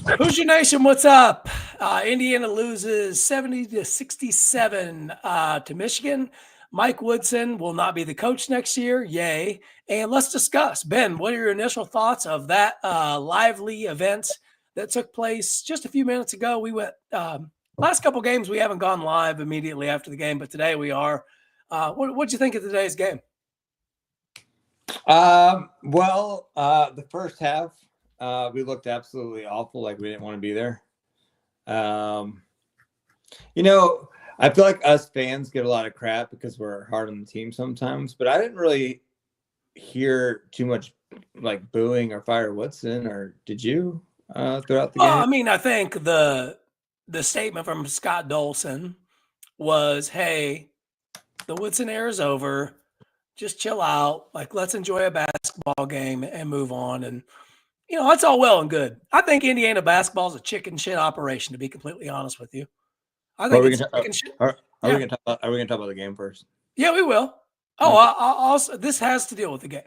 Hoosier Nation, what's up? Indiana loses 70-67 to Michigan. Mike Woodson will not be the coach next year. Yay. And let's discuss. Ben, what are your initial thoughts of that lively event that took place just a few minutes ago? We went last couple games, we haven't gone live immediately after the game, but today we are. What'd you think of today's game? The first half, we looked absolutely awful, like we didn't want to be there. I feel like us fans get a lot of crap because we're hard on the team sometimes, but I didn't really hear too much like booing or fire Woodson, or did you throughout the game? I mean, I think the statement from Scott Dolson was, hey, the Woodson era is over. Just chill out. Like, let's enjoy a basketball game and move on. And, that's all well and good. I think Indiana basketball is a chicken shit operation, to be completely honest with you. I think it's chicken shit. Are we going to talk about the game first? Yeah, we will. Oh, this has to deal with the game.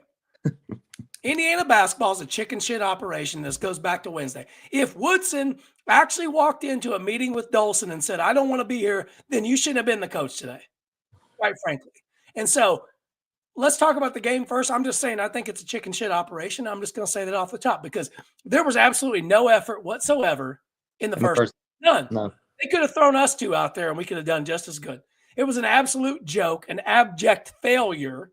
Indiana basketball is a chicken shit operation. This goes back to Wednesday. If Woodson actually walked into a meeting with Dolson and said, I don't want to be here, then you shouldn't have been the coach today, quite frankly. And so let's talk about the game first. I'm just saying I think it's a chicken shit operation. I'm just going to say that off the top because there was absolutely no effort whatsoever in the first. None. No. They could have thrown us two out there and we could have done just as good. It was an absolute joke, an abject failure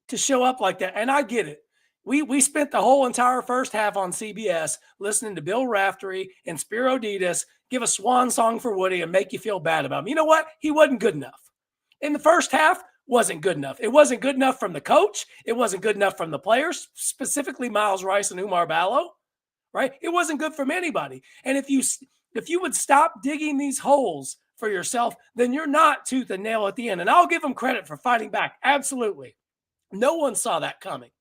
to show up like that. And I get it. We spent the whole entire first half on CBS listening to Bill Raftery and Spiro Ditas give a swan song for Woody and make you feel bad about him. You know what? He wasn't good enough. In the first half, wasn't good enough. It wasn't good enough from the coach. It wasn't good enough from the players, specifically Miles Rice and Umar Ballo, right? It wasn't good from anybody. And if you would stop digging these holes for yourself, then you're not tooth and nail at the end. And I'll give them credit for fighting back. Absolutely. No one saw that coming.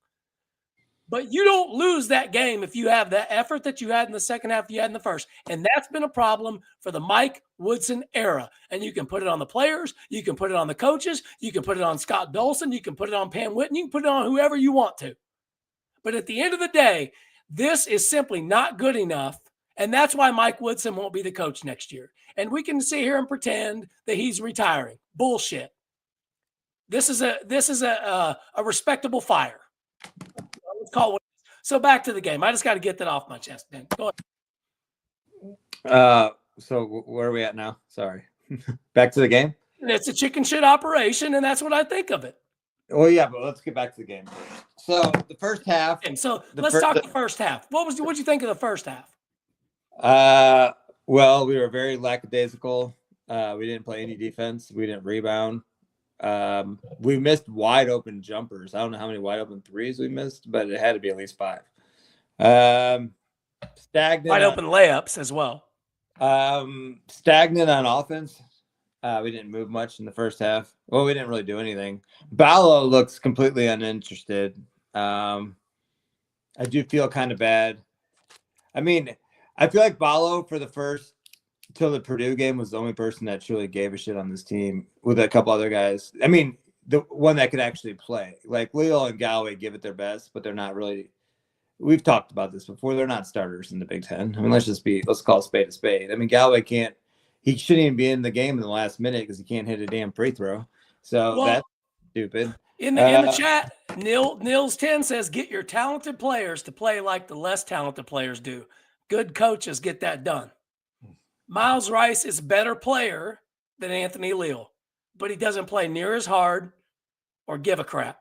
But you don't lose that game if you have that effort that you had in the second half you had in the first. And that's been a problem for the Mike Woodson era. And you can put it on the players. You can put it on the coaches. You can put it on Scott Dolson. You can put it on Pam Whitten. You can put it on whoever you want to. But at the end of the day, this is simply not good enough. And that's why Mike Woodson won't be the coach next year. And we can sit here and pretend that he's retiring. Bullshit. This is a respectable fire. Let's call it. So back to the game. I just got to get that off my chest, Ben. Go ahead. So where are we at now? Sorry. Back to the game? It's a chicken shit operation, and that's what I think of it. Well, yeah, but let's get back to the game. So the first half. And so let's talk the first half. What'd you think of the first half? Well, we were very lackadaisical. We didn't play any defense. We didn't rebound. We missed wide open jumpers. I don't know how many wide open threes we missed, but it had to be at least 5. Stagnant. Wide open layups as well. Stagnant on offense. We didn't move much in the first half. Well, we didn't really do anything. Ballo looks completely uninterested. I do feel kind of bad. I mean, I feel like Ballo for the first till the Purdue game was the only person that truly gave a shit on this team with a couple other guys. I mean, the one that could actually play. Like Leo and Galloway give it their best, but they're not really. We've talked about this before. They're not starters in the Big Ten. I mean, let's call a spade a spade. I mean, Galloway he shouldn't even be in the game in the last minute because he can't hit a damn free throw. So that's stupid. In the chat, Nils 10 says, get your talented players to play like the less talented players do. Good coaches get that done. Miles Rice is a better player than Anthony Leal, but he doesn't play near as hard or give a crap.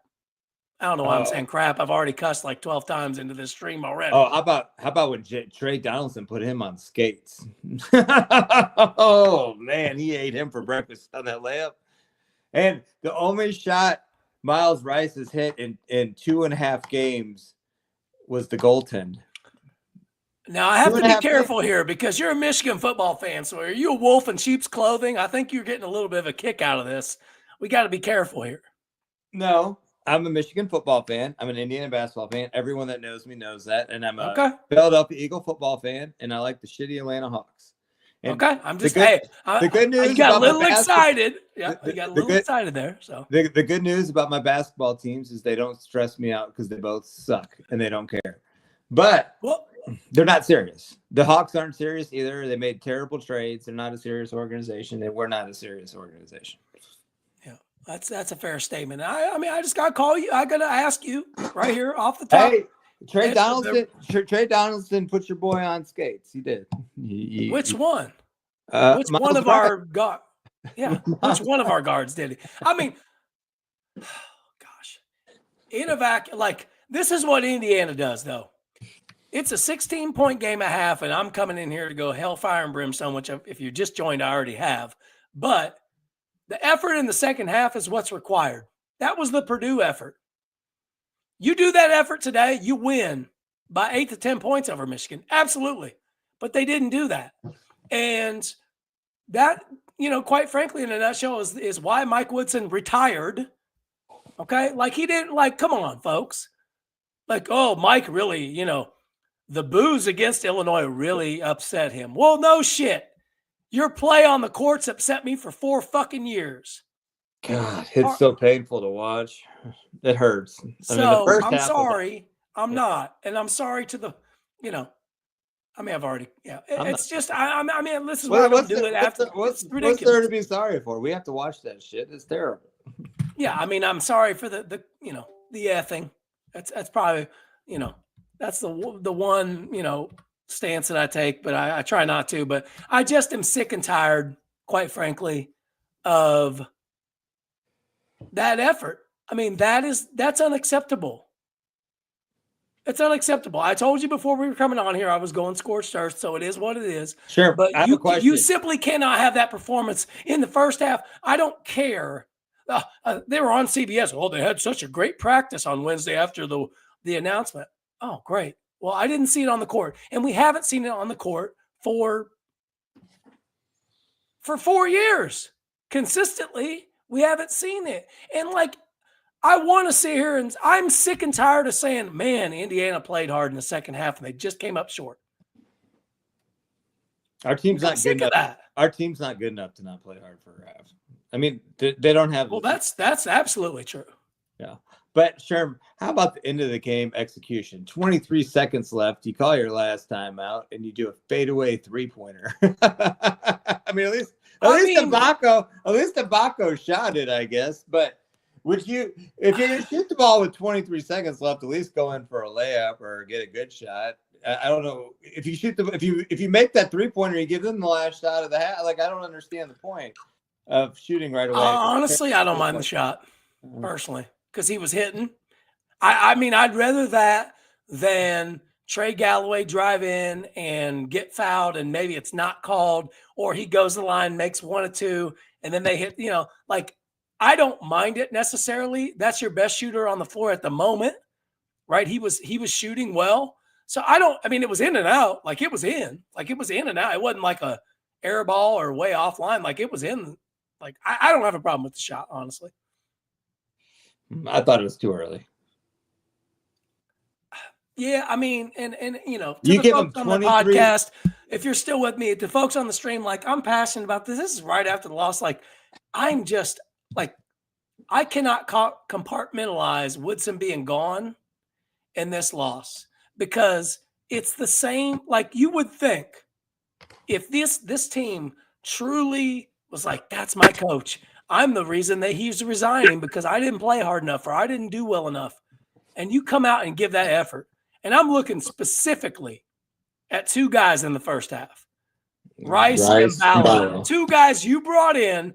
I don't know why I'm saying crap. I've already cussed like 12 times into this stream already. Oh, how about when Trey Donaldson put him on skates? Oh, man, he ate him for breakfast on that layup. And the only shot Miles Rice has hit in 2.5 games was the goaltend. Now, I have to be careful here because you're a Michigan football fan. So are you a wolf in sheep's clothing? I think you're getting a little bit of a kick out of this. We got to be careful here. No, I'm a Michigan football fan. I'm an Indiana basketball fan. Everyone that knows me knows that. And I'm a Philadelphia Eagle football fan. And I like the shitty Atlanta Hawks. And I'm just the good news. You got a little excited. Yeah, you got a little excited there. So the good news about my basketball teams is they don't stress me out because they both suck and they don't care. But they're not serious. The Hawks aren't serious either. They made terrible trades. They're not a serious organization, and we're not a serious organization. Yeah, that's a fair statement. I mean, I just got to call you. I got to ask you right here off the top. Hey, Trey Donaldson put your boy on skates. He did. Which one? Which Miles one of Bryant. our guards? Yeah, which one of our guards did it? I mean, gosh, in a vacuum, like this is what Indiana does, though. It's a 16-point game at half, and I'm coming in here to go hellfire and brimstone, which if you just joined, I already have. But the effort in the second half is what's required. That was the Purdue effort. You do that effort today, you win by 8 to 10 points over Michigan. Absolutely. But they didn't do that. And that, quite frankly, in a nutshell, is why Mike Woodson retired. Okay? Like, he didn't, come on, folks. Like, oh, Mike really, the boos against Illinois really upset him. Well, no shit. Your play on the courts upset me for 4 fucking years. God, it's so painful to watch. It hurts. So I'm sorry. I'm not. And I'm sorry to the, I've already, it's just, I mean, this is why I don't do it after. It's ridiculous. What's there to be sorry for? We have to watch that shit. It's terrible. Yeah. I mean, I'm sorry for the effing. That's probably, that's the one, stance that I take, but I try not to. But I just am sick and tired, quite frankly, of that effort. I mean, that's unacceptable. It's unacceptable. I told you before we were coming on here, I was going scorched earth, so it is what it is. Sure, but you simply cannot have that performance in the first half. I don't care. They were on CBS. Oh, they had such a great practice on Wednesday after the announcement. Oh, great. Well, I didn't see it on the court, and we haven't seen it on the court for 4 years. Consistently, we haven't seen it. And, I want to sit here, and I'm sick and tired of saying, man, Indiana played hard in the second half, and they just came up short. Our team's not good enough. Our team's not good enough to not play hard for a half. I mean, they don't have. Well, that's absolutely true. Yeah. But, Sherm, how about the end of the game execution? 23 seconds left. You call your last timeout, and you do a fadeaway three-pointer. I mean, at least Tobacco shot it, I guess. But if you're going to shoot the ball with 23 seconds left, at least go in for a layup or get a good shot. I don't know if you make that three-pointer, you give them the last shot of the half. I don't understand the point of shooting right away. Honestly, I don't mind the shot personally. Because he was hitting. I mean, I'd rather that than Trey Galloway drive in and get fouled and maybe it's not called, or he goes to the line, makes 1 or 2, and then they hit, I don't mind it necessarily. That's your best shooter on the floor at the moment, right? He was shooting well. So it was in and out. It was in. It was in and out. It wasn't like a air ball or way offline. It was in. I don't have a problem with the shot, honestly. I thought it was too early. Yeah, I mean, and you the give folks them on the podcast, if you're still with me, the folks on the stream, I'm passionate about this. This is right after the loss. I'm just I cannot compartmentalize Woodson being gone and this loss because it's the same. You would think if this team truly was that's my coach. I'm the reason that he's resigning because I didn't play hard enough or I didn't do well enough. And you come out and give that effort. And I'm looking specifically at 2 guys in the first half. Rice and Ballo. 2 guys you brought in.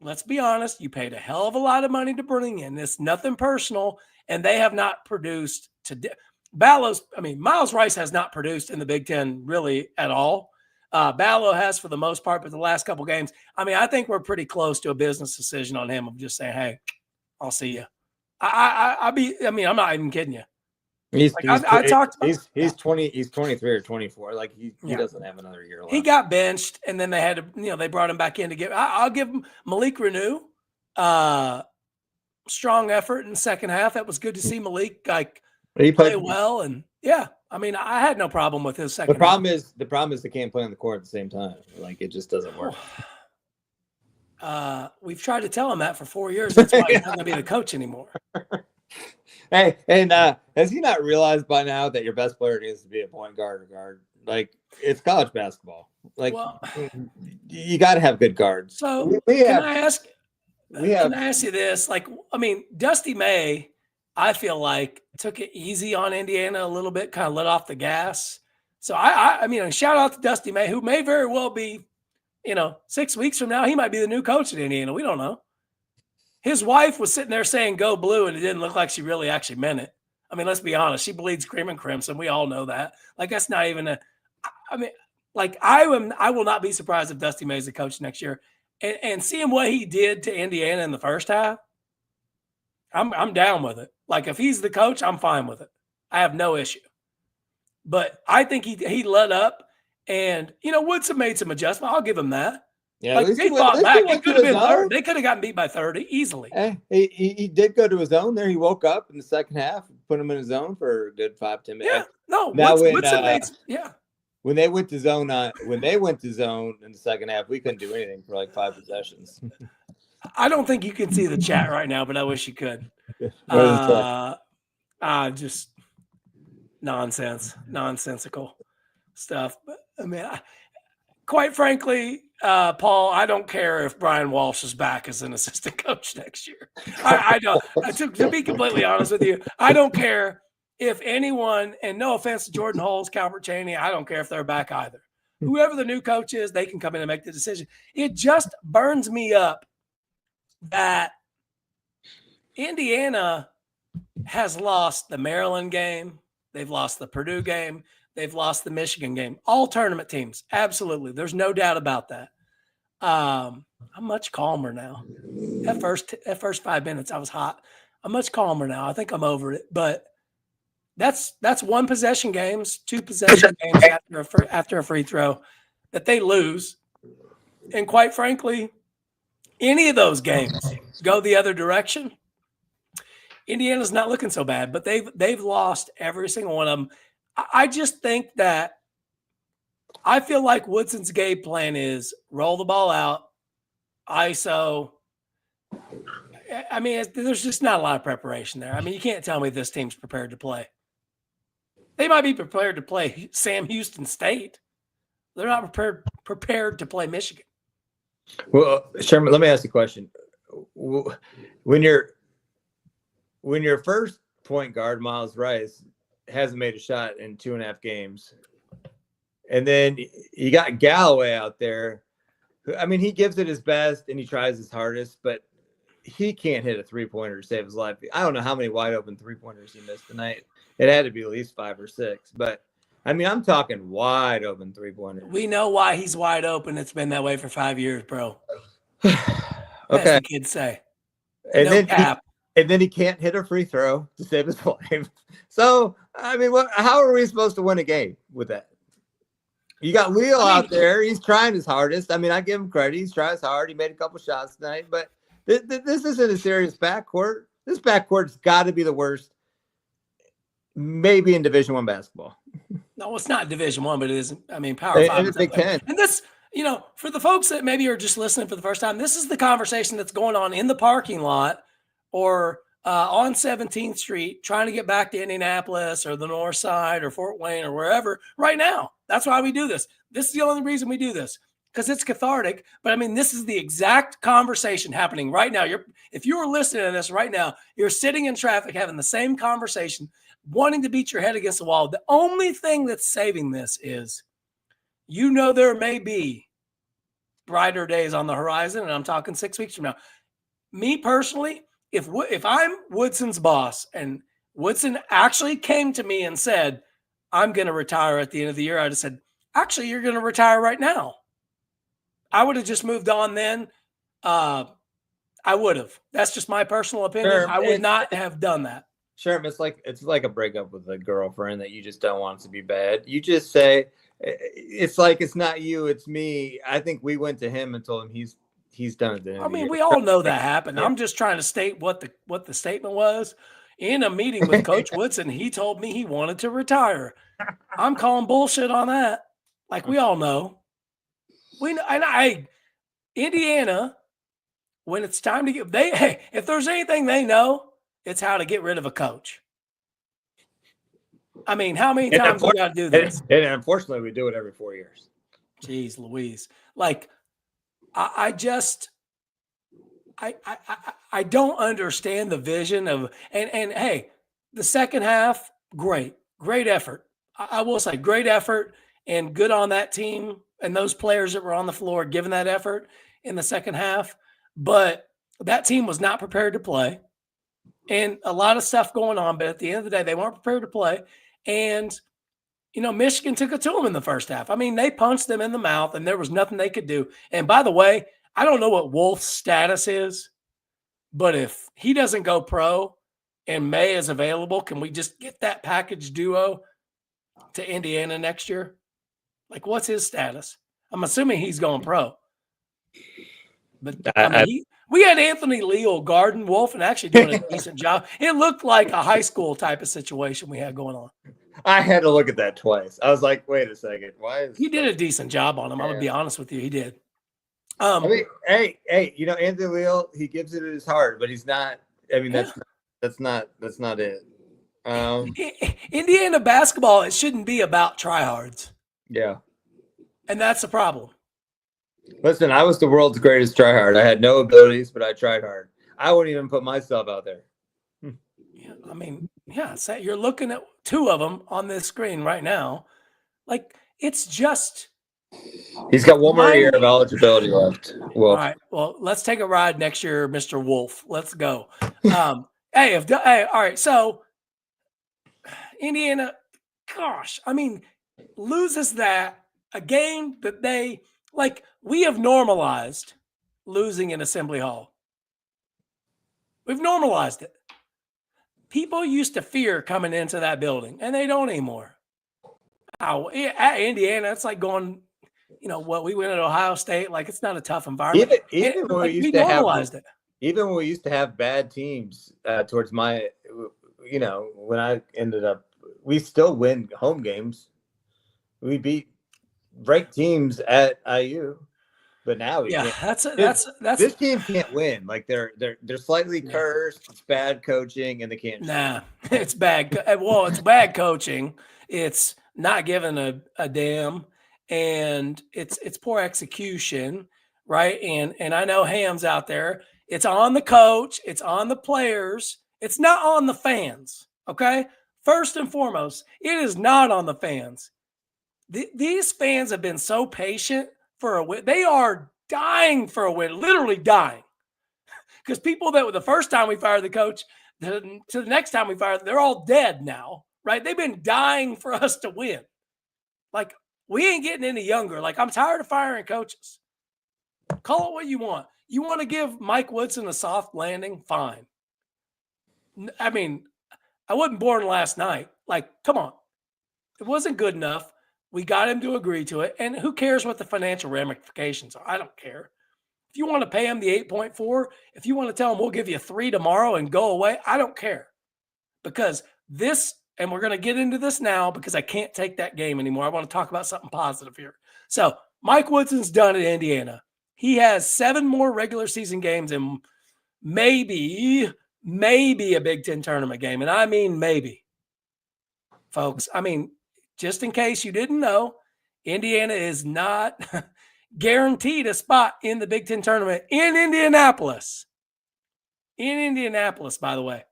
Let's be honest, you paid a hell of a lot of money to bring in. It's nothing personal. And they have not produced today. Miles Rice has not produced in the Big Ten really at all. Ballo has for the most part, but the last couple games, I think we're pretty close to a business decision on him of just saying, hey, I'll see you. I'm not even kidding you. He's 23 or 24. He doesn't have another year left. He got benched, and then they had to, they brought him back in to give. I'll give him Malik Renew. Strong effort in the second half. That was good to see Malik play well, and yeah. I had no problem with his second. The problem is they can't play on the court at the same time. It just doesn't work. We've tried to tell him that for 4 years. That's why he's not going to be the coach anymore. Hey, and has he not realized by now that your best player needs to be a point guard or guard? Like, it's college basketball. Like, Well, you got to have good guards. so We can have, I ask? we have, Can I ask you this? Like, I mean, Dusty May, I feel like took it easy on Indiana a little bit, kind of let off the gas. So I mean, shout out to Dusty May, who may very well be, 6 weeks from now, he might be the new coach at Indiana. We don't know. His wife was sitting there saying "Go Blue," and it didn't look like she really actually meant it. I mean, let's be honest. She bleeds cream and crimson. We all know that. Like, that's not even a. I mean, like I will not be surprised if Dusty May is the coach next year. And seeing what he did to Indiana in the first half, I'm down with it. Like, if he's the coach, I'm fine with it. I have no issue. But I think he let up, and Woodson made some adjustment. I'll give him that. yeah, Like, they fought back. It could have been 30. They could have gotten beat by 30 easily. He did go to his zone there. He woke up in the second half, put him in his zone for a good 5-10 minutes. Yeah, no. Now Woodson made when they went to zone in the second half, we couldn't do anything for like 5 possessions. I don't think you can see the chat right now, but I wish you could. Just nonsensical stuff. But I mean, quite frankly, Paul, I don't care if Brian Walsh is back as an assistant coach next year. I don't. To be completely honest with you, I don't care if anyone, and no offense to Jordan Holes, Calvert Chaney, I don't care if they're back either. Whoever the new coach is, they can come in and make the decision. It just burns me up that Indiana has lost the Maryland game. They've lost the Purdue game. They've lost the Michigan game. All tournament teams. Absolutely. There's no doubt about that. I'm much calmer now. At first 5 minutes, I was hot. I'm much calmer now. I think I'm over it. But that's one possession games, 2 possession games after a free throw that they lose. And quite frankly, any of those games go the other direction, Indiana's not looking so bad, but they've lost every single one of them. I just think that I feel like Woodson's game plan is roll the ball out, ISO. I mean, there's just not a lot of preparation there. I mean, you can't tell me this team's prepared to play. They might be prepared to play Sam Houston State. They're not prepared to play Michigan. Well, Sherman, let me ask you a question. When your first point guard, Miles Rice, hasn't made a shot in 2.5 games, and then you got Galloway out there, I mean, he gives it his best and he tries his hardest, but he can't hit a 3-pointer to save his life. I don't know how many wide open 3-pointers he missed tonight. It had to be at least 5 or 6, but I mean, I'm talking wide open 3-pointers. We know why he's wide open. It's been that way for 5 years, bro. Okay. As the kids say. And then he can't hit a free throw to save his life. So, I mean, how are we supposed to win a game with that? You got Wheel out there. He's trying his hardest. I mean, I give him credit. He's tries hard. He made a couple shots tonight, but this isn't a serious backcourt. This backcourt's got to be the worst, maybe in Division I basketball. No, it's not Division I, but it is. I mean, Power 5. And Big Ten. And this, for the folks that maybe are just listening for the first time, this is the conversation that's going on in the parking lot or on 17th Street, trying to get back to Indianapolis or the North Side or Fort Wayne or wherever right now. That's why we do this. This is the only reason we do this, because it's cathartic. But I mean, this is the exact conversation happening right now. If you were listening to this right now, you're sitting in traffic having the same conversation, wanting to beat your head against the wall. The only thing that's saving this is, there may be brighter days on the horizon, and I'm talking 6 weeks from now. Me personally, if I'm Woodson's boss and Woodson actually came to me and said, I'm going to retire at the end of the year, I'd have said, actually, you're going to retire right now. I would have just moved on then. I would have. That's just my personal opinion. Sure, I would not have done that. Sure, it's like a breakup with a girlfriend that you just don't want to be bad. You just say, it's like, it's not you, it's me. I think we went to him and told him he's done it. I mean, we all know that happened. Yeah. I'm just trying to state what the statement was. In a meeting with Coach Woodson, he told me he wanted to retire. I'm calling bullshit on that. Like, we all know. Indiana, when it's time to if there's anything they know, it's how to get rid of a coach. I mean, how many And times we got to do this? And unfortunately, we do it every 4 years. Jeez Louise. Like, I just I don't understand the vision of and hey, the second half, great effort. I will say great effort and good on that team and those players that were on the floor giving that effort in the second half. But that team was not prepared to play, and a lot of stuff going on. But at the end of the day, they weren't prepared to play, and Michigan took it to them in the first half. I mean, they punched them in the mouth, and there was nothing they could do. And by the way, I don't know what Wolf's status is, but if he doesn't go pro and May is available, can we just get that package duo to Indiana next year? Like, what's his status? I'm assuming he's going pro. But I mean, we had Anthony Leal guarding Wolf and actually doing a decent job. It looked like a high school type of situation we had going on. I had to look at that twice. I was like, wait a second. Why is he did a decent job on him? I'm gonna be honest with you. He did. I mean, hey, Anthony Leal, he gives it his heart, but he's not. I mean, that's not it. Indiana basketball, it shouldn't be about tryhards. Yeah, and that's the problem. Listen, I was the world's greatest tryhard. I had no abilities, but I tried hard. I wouldn't even put myself out there. Yeah, I mean, yeah, so you're looking at two of them on this screen right now. Like, it's just. He's got one more year of eligibility left. All right. Well, let's take a ride next year, Mr. Wolf. Let's go. All right. So Indiana, gosh, I mean, loses a game that we have normalized losing in Assembly Hall. We've normalized it. People used to fear coming into that building, and they don't anymore. At Indiana, it's like going. We went at Ohio State, like it's not a tough environment. Even when we normalized it. Even when we used to have bad teams towards my, when I ended up, we still win home games. We beat ranked teams at IU, but now we can't. That's this team can't win. Like they're slightly cursed. It's bad coaching, and they can't. Nah, it's bad. Well, it's bad coaching. It's not giving a damn. And it's poor execution, right? And I know Ham's out there. It's on the coach. It's on the players. It's not on the fans, okay? First and foremost, it is not on the fans. These fans have been so patient for a win. They are dying for a win, literally dying. Because people that were the first time we fired the coach to the next time we fired, they're all dead now, right? They've been dying for us to win. Like, we ain't getting any younger. Like, I'm tired of firing coaches. Call it what you want. You want to give Mike Woodson a soft landing? Fine. I mean, I wasn't born last night. Like, come on. It wasn't good enough. We got him to agree to it. And who cares what the financial ramifications are? I don't care. If you want to pay him the 8.4, if you want to tell him we'll give you 3 tomorrow and go away, I don't care. Because this – and we're going to get into this now because I can't take that game anymore. I want to talk about something positive here. So Mike Woodson's done at Indiana. He has 7 more regular season games and maybe a Big Ten tournament game. And I mean maybe. Folks, I mean, just in case you didn't know, Indiana is not guaranteed a spot in the Big Ten tournament in Indianapolis. In Indianapolis, by the way.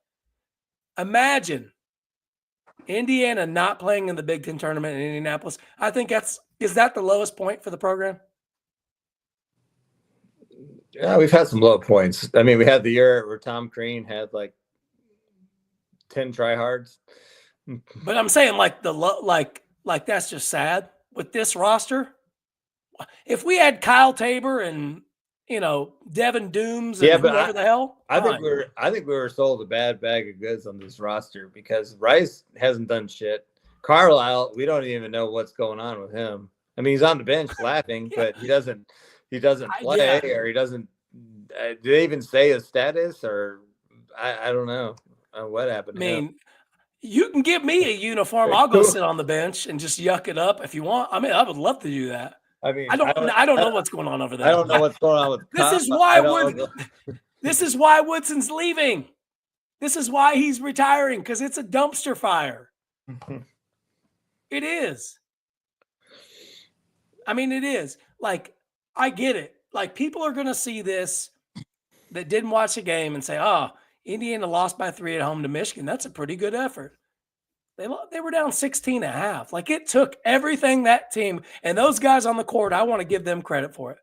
Imagine Indiana not playing in the Big Ten tournament in Indianapolis. I think is that the lowest point for the program? Yeah, we've had some low points. I mean, we had the year where Tom Crean had like 10 tryhards. But I'm saying like that's just sad with this roster. If we had Kyle Tabor and Devin Dooms and whoever the hell. I think we were sold a bad bag of goods on this roster because Rice hasn't done shit. Carlisle, we don't even know what's going on with him. I mean, he's on the bench laughing, but he doesn't play or he doesn't. Do they even say his status or I don't know what happened? I mean, you can give me a uniform. I'll go sit on the bench and just yuck it up if you want. I mean, I would love to do that. I mean, I don't know what's going on over there. I don't know what's going on with This is why Woodson's leaving. This is why he's retiring because it's a dumpster fire. It is. I mean, it is. Like, I get it. Like, people are going to see this that didn't watch the game and say, oh, Indiana lost by 3 at home to Michigan. That's a pretty good effort. They were down 16 and a half. Like, it took everything that team and those guys on the court, I want to give them credit for it.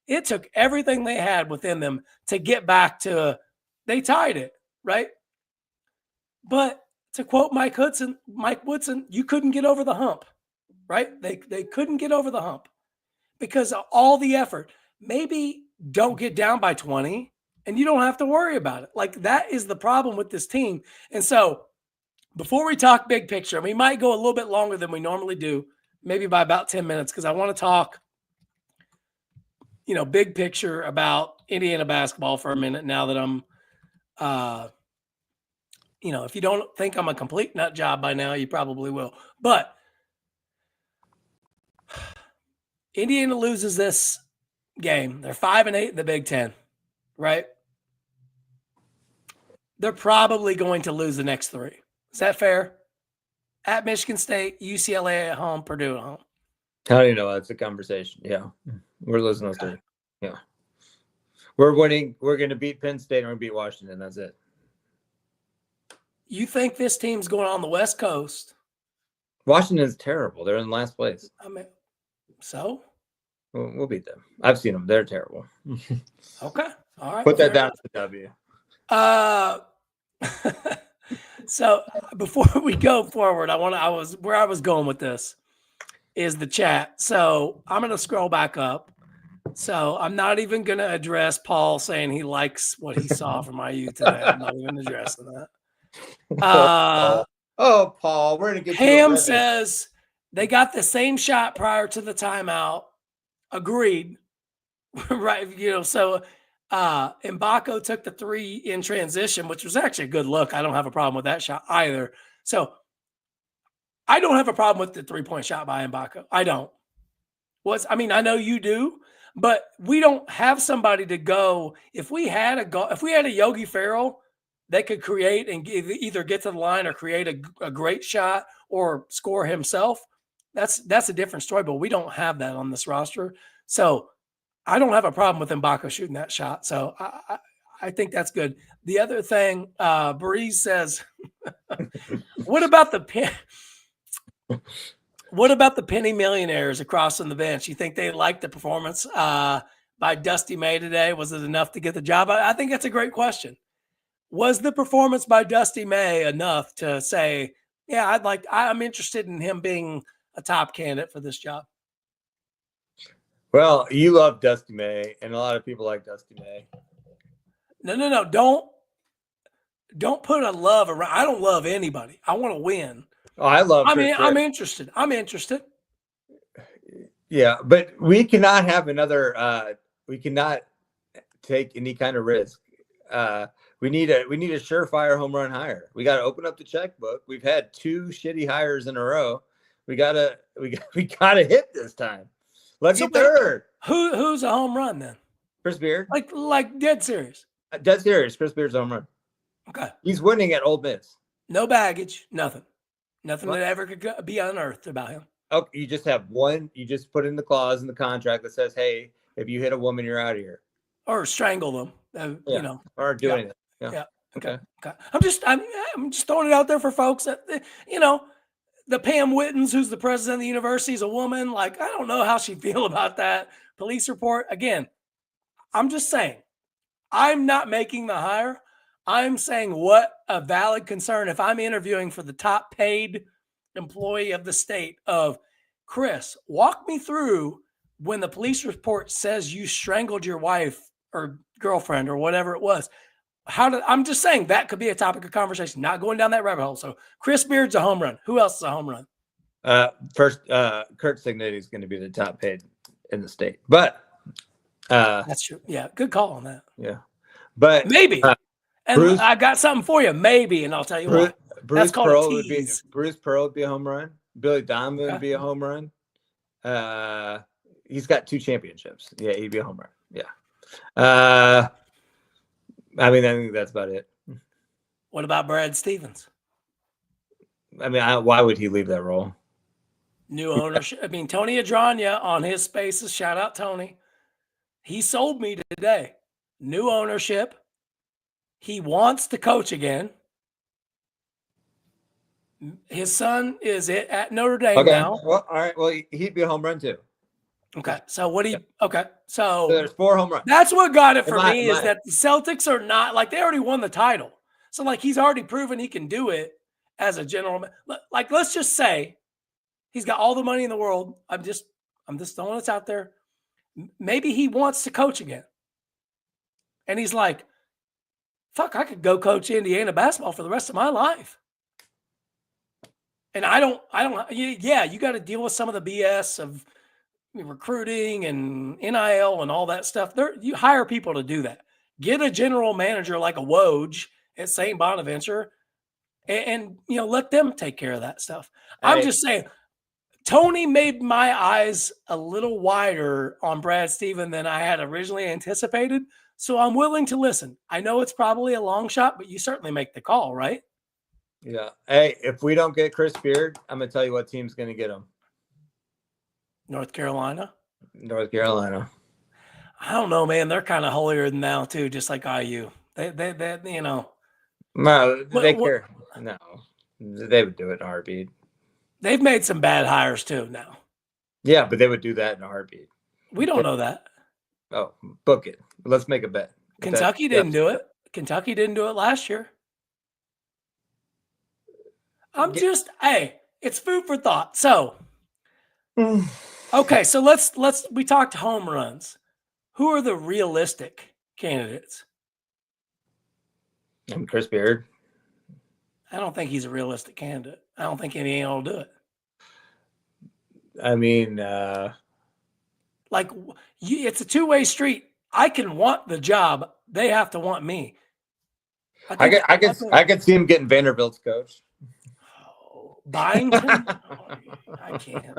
It took everything they had within them to get back to, they tied it, right? But to quote Mike Woodson, you couldn't get over the hump, right? They couldn't get over the hump because of all the effort. Maybe don't get down by 20 and you don't have to worry about it. Like, that is the problem with this team. And so before we talk big picture, we might go a little bit longer than we normally do, maybe by about 10 minutes, because I want to talk, big picture about Indiana basketball for a minute now that I'm, if you don't think I'm a complete nut job by now, you probably will. But Indiana loses this game. They're 5-8 in the Big Ten, right? They're probably going to lose the next 3. Is that fair? At Michigan State, UCLA at home, Purdue at home. How do you know? That's a conversation. Yeah. We're losing those 3. Yeah. We're winning. We're going to beat Penn State and we're going to beat Washington. That's it. You think this team's going on the West Coast? Washington's terrible. They're in last place. I mean, so? We'll beat them. I've seen them. They're terrible. Okay. All right. Put that down to W. So before we go forward, where I was going with this is the chat. So I'm going to scroll back up. So I'm not even going to address Paul saying he likes what he saw from IU today. I'm not even addressing that. Paul, we're going to get Ham says they got the same shot prior to the timeout. Agreed. Right. So Mbako took the 3 in transition, which was actually a good look. I don't have a problem with that shot either. So I don't have a problem with the 3-point shot by Mbako. I don't. I know you do, but we don't have somebody to go. If we had a Yogi Ferrell that could create and either get to the line or create a great shot or score himself, that's a different story. But we don't have that on this roster. So I don't have a problem with Mbako shooting that shot. So I think that's good. The other thing, Breeze says, what about the penny millionaires across on the bench? You think they liked the performance by Dusty May today? Was it enough to get the job? I think that's a great question. Was the performance by Dusty May enough to say, yeah, I'm interested in him being a top candidate for this job? Well, you love Dusty May, and a lot of people like Dusty May. No. Don't put a love around. I don't love anybody. I want to win. Oh, I love. I'm interested. Yeah, but we cannot have another. We cannot take any kind of risk. We need a surefire home run hire. We got to open up the checkbook. We've had 2 shitty hires in a row. We gotta hit this time. Lucky third. Who's a home run then? Chris Beard. Like dead serious. Dead serious. Chris Beard's a home run. Okay. He's winning at Ole Miss. No baggage. Nothing that ever could be unearthed about him. Oh, you just have one. You just put in the clause in the contract that says, "Hey, if you hit a woman, you're out of here." Or strangle them. Or do anything. Yeah. Okay. I'm just throwing it out there for folks that the Pam Wittens, who's the president of the university, is a woman. Like, I don't know how she feel about that police report. Again, I'm just saying, I'm not making the hire. I'm saying what a valid concern. If I'm interviewing for the top paid employee of the state of Chris, walk me through when the police report says you strangled your wife or girlfriend or whatever it was. I'm just saying that could be a topic of conversation, not going down that rabbit hole. So Chris Beard's a home run. Who else is a home run? First, Kurt Signetti is going to be the top paid in the state, but that's true. Yeah, good call on that. Yeah, but maybe. And Bruce, I got something for you, maybe, and I'll tell you what. Bruce Pearl would be a home run. Billy Donovan would be a home run. He's got 2 championships. Yeah, he'd be a home run. Yeah. I think that's about it. What about Brad Stevens? Why would he leave that role? New ownership. I mean, Tony Adranya on his spaces. Shout out Tony. He sold me today. New ownership. He wants to coach again. His son is at Notre Dame Okay. now. Well, all right. Well, he'd be a home run too. Okay. So what do you? Yep. Okay. So So there's 4 home runs. that's what got it for my- me is that the Celtics are not like they already won the title. So like he's already proven he can do it as a general. Like let's just say he's got all the money in the world. I'm just throwing this out there. Maybe he wants to coach again, and he's like, "Fuck, I could go coach Indiana basketball for the rest of my life." And I don't. Yeah, you got to deal with some of the BS of recruiting and NIL and all that stuff. You hire people to do that. Get a general manager like a Woj at St. Bonaventure and let them take care of that stuff. Hey. I'm just saying, Tony made my eyes a little wider on Brad Stevens than I had originally anticipated. So I'm willing to listen. I know it's probably a long shot, but you certainly make the call, right? Yeah. Hey, if we don't get Chris Beard, I'm going to tell you what team's going to get him. North Carolina. North Carolina. I don't know, man. They're kind of holier than thou too, just like IU. They No, they care. No, they would do it in a heartbeat. They've made some bad hires too now. Yeah, but they would do that in a heartbeat. We don't know that. Oh, book it. Let's make a bet. Kentucky didn't do it. Kentucky didn't do it last year. Hey, it's food for thought. So, okay, so we talked home runs. Who are the realistic candidates? I'm Chris Beard. I don't think he's a realistic candidate. I don't think Indiana will do it. I mean, it's a two-way street. I can want the job. They have to want me. I could see him getting Vanderbilt's coach. Byington? I can't.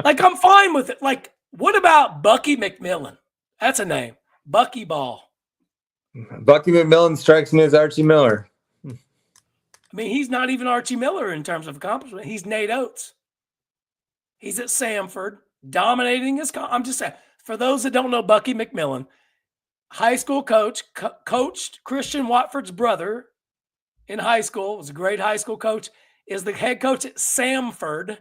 I'm fine with it. What about Bucky McMillan? That's a name. Bucky Ball. Bucky McMillan strikes me as Archie Miller. I mean, he's not even Archie Miller in terms of accomplishment. He's Nate Oates. He's at Samford, dominating his. I'm just saying, for those that don't know Bucky McMillan, high school coach, coached Christian Watford's brother in high school, was a great high school coach, is the head coach at Samford.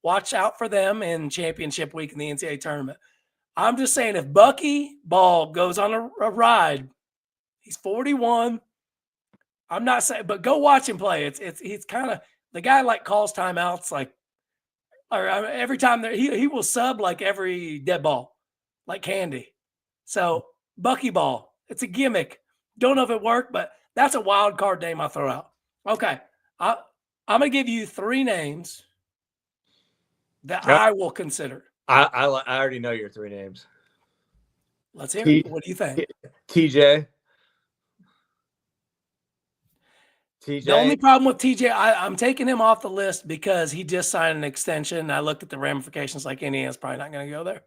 Watch out for them in championship week in the NCAA tournament. I'm just saying, if Bucky Ball goes on a ride, he's 41. I'm not saying, but go watch him play. He's kind of the guy calls timeouts or every time he will sub every dead ball, like candy. So Bucky Ball, it's a gimmick. Don't know if it worked, but that's a wild card name I throw out. Okay, I'm gonna give you 3 names that I will consider. I already know your 3 names. Let's hear it. What do you think? TJ. The only problem with TJ, I'm taking him off the list because he just signed an extension. I looked at the ramifications, Indiana's probably not going to go there.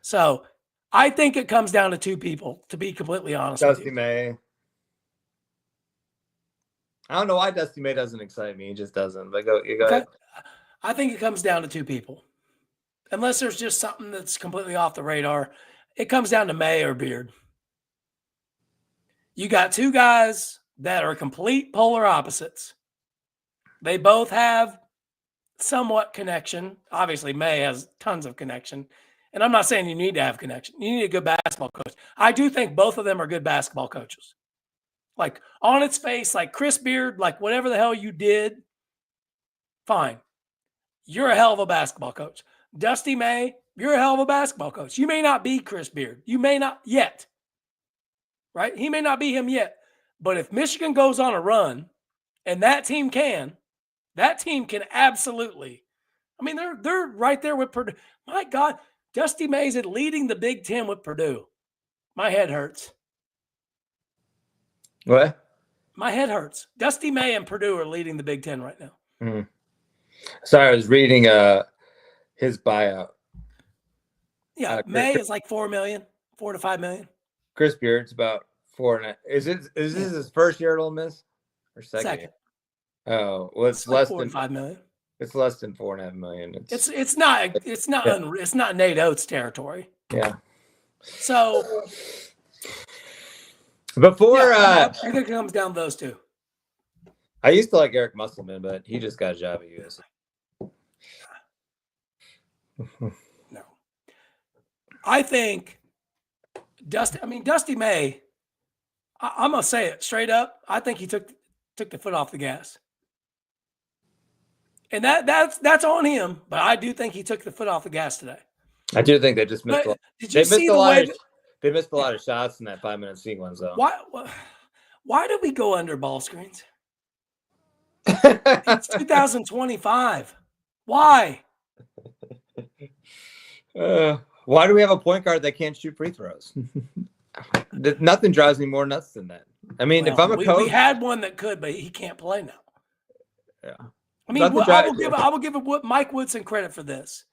So I think it comes down to 2 people, to be completely honest with you. Dusty May. I don't know why Dusty May doesn't excite me. He just doesn't. But go ahead. I think it comes down to 2 people. Unless there's just something that's completely off the radar. It comes down to May or Beard. You got 2 guys that are complete polar opposites. They both have somewhat connection. Obviously, May has tons of connection. And I'm not saying you need to have connection. You need a good basketball coach. I do think both of them are good basketball coaches. On its face, Chris Beard, whatever the hell you did, fine. You're a hell of a basketball coach. Dusty May, you're a hell of a basketball coach. You may not be Chris Beard. You may not yet. Right? He may not be him yet. But if Michigan goes on a run, and that team can absolutely. I mean, they're right there with Purdue. My God, Dusty May's leading the Big Ten with Purdue. My head hurts. What? My head hurts. Dusty May and Purdue are leading the Big Ten right now. Mm-hmm. Sorry, I was reading his buyout. Yeah, May is $4 million, $4 to $5 million. Chris Beard's about 4.5. Is this his first year at Ole Miss or second? Second. Oh, well, it's less less than $5 million. It's less than $4.5 million. It's not Nate Oates territory. Yeah. So before I think it comes down to those two. I used to like Eric Musselman, but he just got a job at USC. No. I think Dusty May, I'm gonna say it straight up. I think he took the foot off the gas. And that's on him, but I do think he took the foot off the gas today. I do think they just missed a lot. Did you see the way they missed a lot of shots in that 5-minute sequence, though. Why did we go under ball screens? It's 2025. Why? Why do we have a point guard that can't shoot free throws? Nothing drives me more nuts than that. I mean, if I'm a coach, we had one that could, but he can't play now. Yeah. I mean, I will give Mike Woodson credit for this.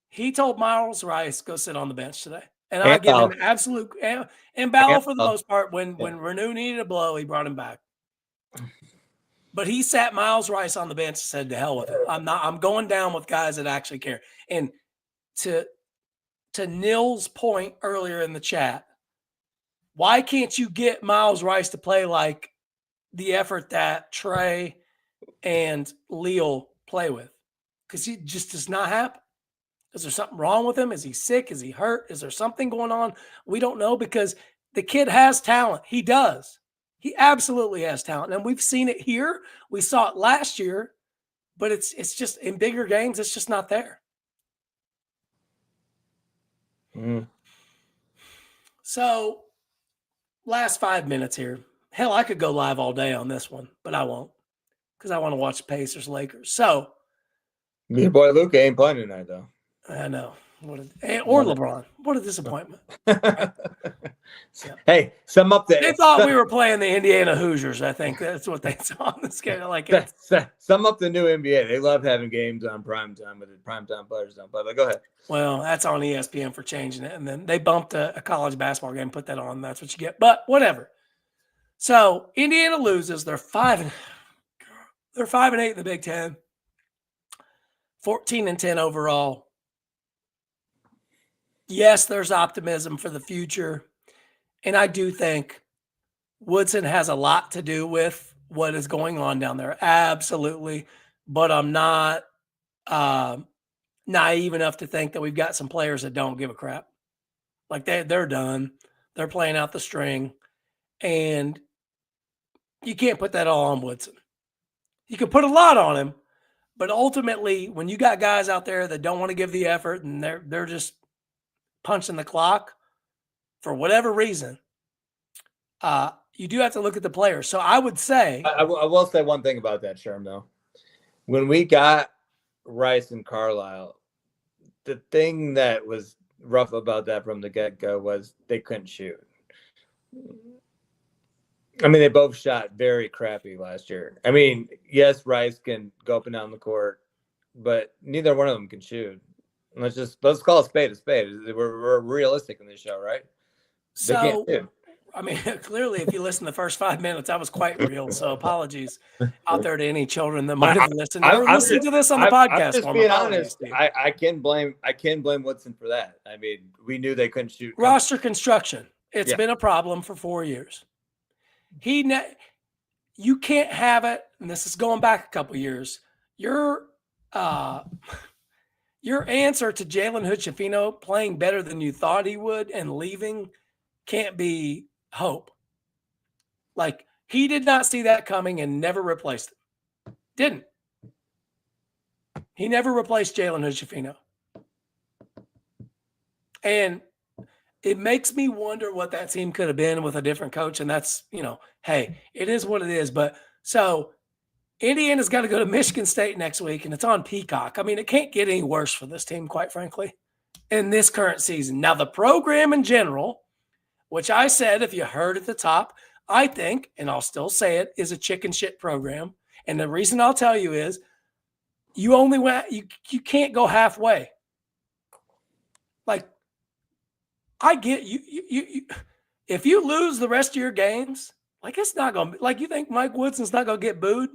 He told Miles Rice go sit on the bench today, and I give him absolute and Ballo for the most part. When Renew needed a blow, he brought him back. But he sat Miles Rice on the bench and said, "To hell with it. I'm going down with guys that actually care." And to Nil's point earlier in the chat, why can't you get Miles Rice to play like the effort that Trey and Leal play with? Because he just does not happen. Is there something wrong with him? Is he sick? Is he hurt? Is there something going on? We don't know, because the kid has talent. He does. He absolutely has talent. And we've seen it here. We saw it last year, but it's just in bigger games, it's just not there. So last 5 minutes here. Hell, I could go live all day on this one, but I won't, because I want to watch Pacers Lakers. So your boy Luka ain't playing tonight, though. I know. Or LeBron. What a disappointment. Right? Yeah. Hey, sum up They thought we were playing the Indiana Hoosiers. I think that's what they saw on the schedule. Like, sum up the new NBA. They love having games on primetime, but the primetime players don't play. But go ahead. Well, that's on ESPN for changing it. And then they bumped a college basketball game, put that on. That's what you get. But whatever. So Indiana loses. They're 5-8 in the Big Ten. 14-10 overall. Yes, there's optimism for the future. And I do think Woodson has a lot to do with what is going on down there. Absolutely. But I'm not naive enough to think that we've got some players that don't give a crap. Like they're done. They're playing out the string. And you can't put that all on Woodson. You can put a lot on him. But ultimately, when you got guys out there that don't want to give the effort and they're just punching the clock for whatever reason, you do have to look at the players. So I would say, I will say one thing about that, Sherm, though. When we got Rice and Carlisle, the thing that was rough about that from the get-go was they couldn't shoot. I mean, they both shot very crappy last year. I mean, yes, Rice can go up and down the court, but neither one of them can shoot. Let's call a spade a spade. We're realistic in this show, right? So, they can't shoot. I mean, clearly, if you listen to the first 5 minutes, I was quite real. So apologies out there to any children that might have listened or listened to this on the podcast. I'm just being honest. I can blame Woodson for that. I mean, we knew they couldn't shoot. Roster construction. It's been a problem for 4 years. You can't have it, and this is going back a couple years. Your answer to Jalen Hood-Schifino playing better than you thought he would and leaving can't be hope. Like, he did not see that coming and never replaced it. Didn't. He never replaced Jalen Hood-Schifino. And it makes me wonder what that team could have been with a different coach. And that's, hey, it is what it is. But so Indiana's got to go to Michigan State next week, and it's on Peacock. I mean, it can't get any worse for this team, quite frankly, in this current season. Now, the program in general, which I said, if you heard at the top, I think, and I'll still say it, is a chicken shit program. And the reason I'll tell you is you can't go halfway. Like, I get you if you lose the rest of your games, like, it's not going to be like, you think Mike Woodson's not going to get booed?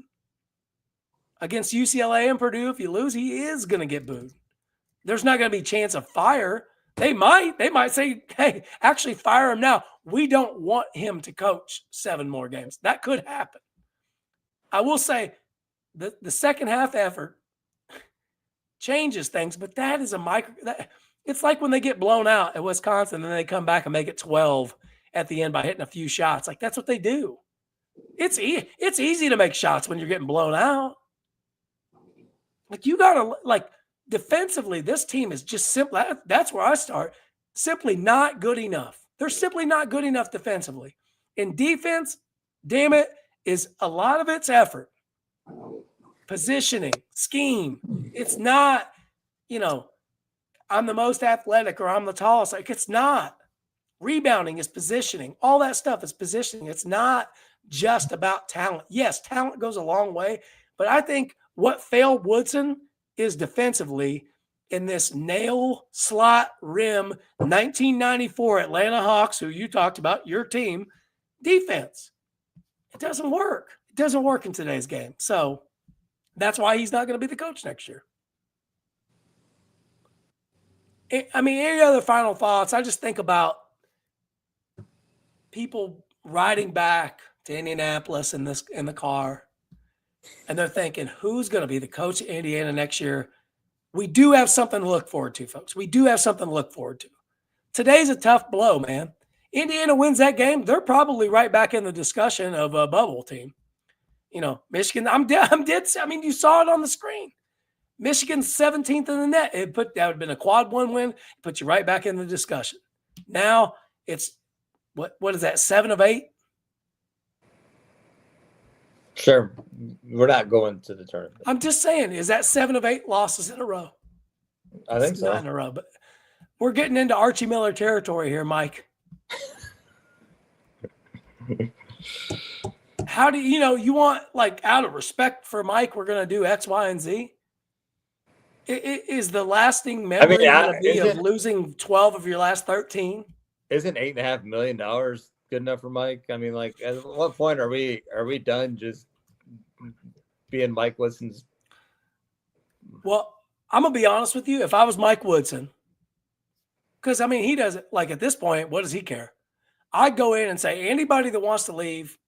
Against UCLA and Purdue, if you lose, he is going to get booed. There's not going to be a chance of fire. They might say, hey, actually fire him now. We don't want him to coach 7 more games. That could happen. I will say the second half effort changes things, but that is it's like when they get blown out at Wisconsin and they come back and make it 12 at the end by hitting a few shots. Like, that's what they do. It's easy to make shots when you're getting blown out. Like, you got to, like, defensively, this team is just simply, that's where I start, simply not good enough. They're simply not good enough defensively. In defense, damn it, is a lot of it's effort, positioning, scheme. It's not, I'm the most athletic or I'm the tallest. Like, it's not. Rebounding is positioning. All that stuff is positioning. It's not just about talent. Yes, talent goes a long way, but I think what failed Woodson is defensively in this nail slot rim 1994 Atlanta Hawks, who you talked about, your team, defense. It doesn't work. It doesn't work in today's game. So that's why he's not going to be the coach next year. I mean, any other final thoughts? I just think about people riding back to Indianapolis in the car, and they're thinking, who's going to be the coach of Indiana next year? We do have something to look forward to, folks. We do have something to look forward to. Today's a tough blow, man. Indiana wins that game, they're probably right back in the discussion of a bubble team. Michigan, I'm dead. I mean, you saw it on the screen. Michigan's 17th in the net. That would have been a quad 1 win. Put you right back in the discussion. Now it's what is that? 7 of 8. Sure, we're not going to the tournament. I'm just saying, is that 7 of 8 losses in a row? I think so. Not in a row, but we're getting into Archie Miller territory here, Mike. How do you want, like, out of respect for Mike, we're going to do X, Y, and Z? Is the lasting memory going to be of losing 12 of your last 13? Isn't $8.5 million good enough for Mike? I mean, like, at what point are we done just being Mike Woodson's? Well, I'm gonna be honest with you. If I was Mike Woodson, because I mean, he doesn't, like, at this point, what does he care? I'd go in and say, anybody that wants to leave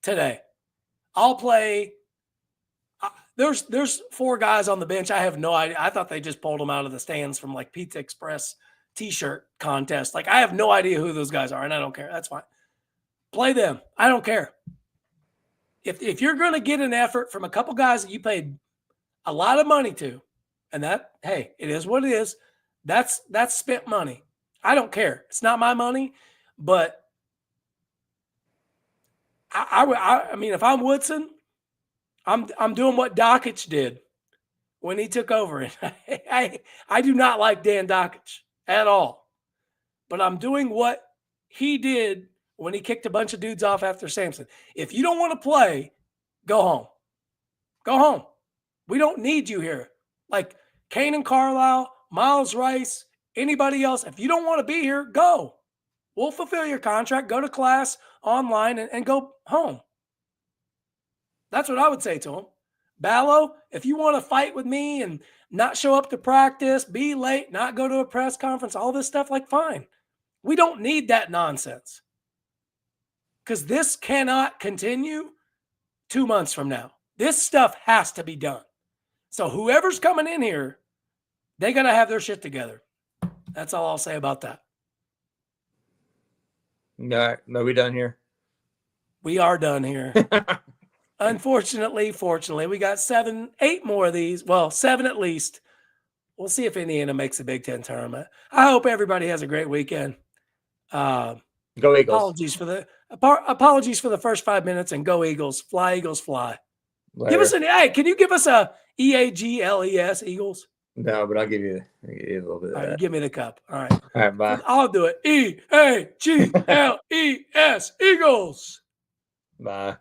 today. I'll play. There's 4 guys on the bench. I have no idea. I thought they just pulled them out of the stands from, like, Pizza Express T-shirt contest. Like, I have no idea who those guys are, and I don't care. That's fine. Play them. I don't care. If you're going to get an effort from a couple guys that you paid a lot of money to, and that, hey, it is what it is. That's spent money. I don't care. It's not my money, but I mean, if I'm Woodson, I'm doing what Dockich did when he took over. I do not like Dan Dockich at all, but I'm doing what he did when he kicked a bunch of dudes off after Sampson. If you don't want to play, go home. Go home. We don't need you here. Like Kanan Carlisle, Miles Rice, anybody else, if you don't want to be here, go. We'll fulfill your contract, go to class online, and go home. That's what I would say to him. Ballo, if you want to fight with me and not show up to practice, be late, not go to a press conference, all this stuff, like, fine. We don't need that nonsense. Because this cannot continue 2 months from now. This stuff has to be done. So whoever's coming in here, they got to have their shit together. That's all I'll say about that. No, we done here? We are done here. Unfortunately, fortunately, we got 8 more of these. Well, 7 at least. We'll see if Indiana makes a Big Ten tournament. I hope everybody has a great weekend. Go Eagles. Apologies for the first 5 minutes, and go Eagles. Fly, Eagles, fly. Later. Can you give us a EAGLES, Eagles? No, but I'll give you a little bit of that. Give me the cup. All right. All right, bye. I'll do it. EAGLES, Eagles. Bye.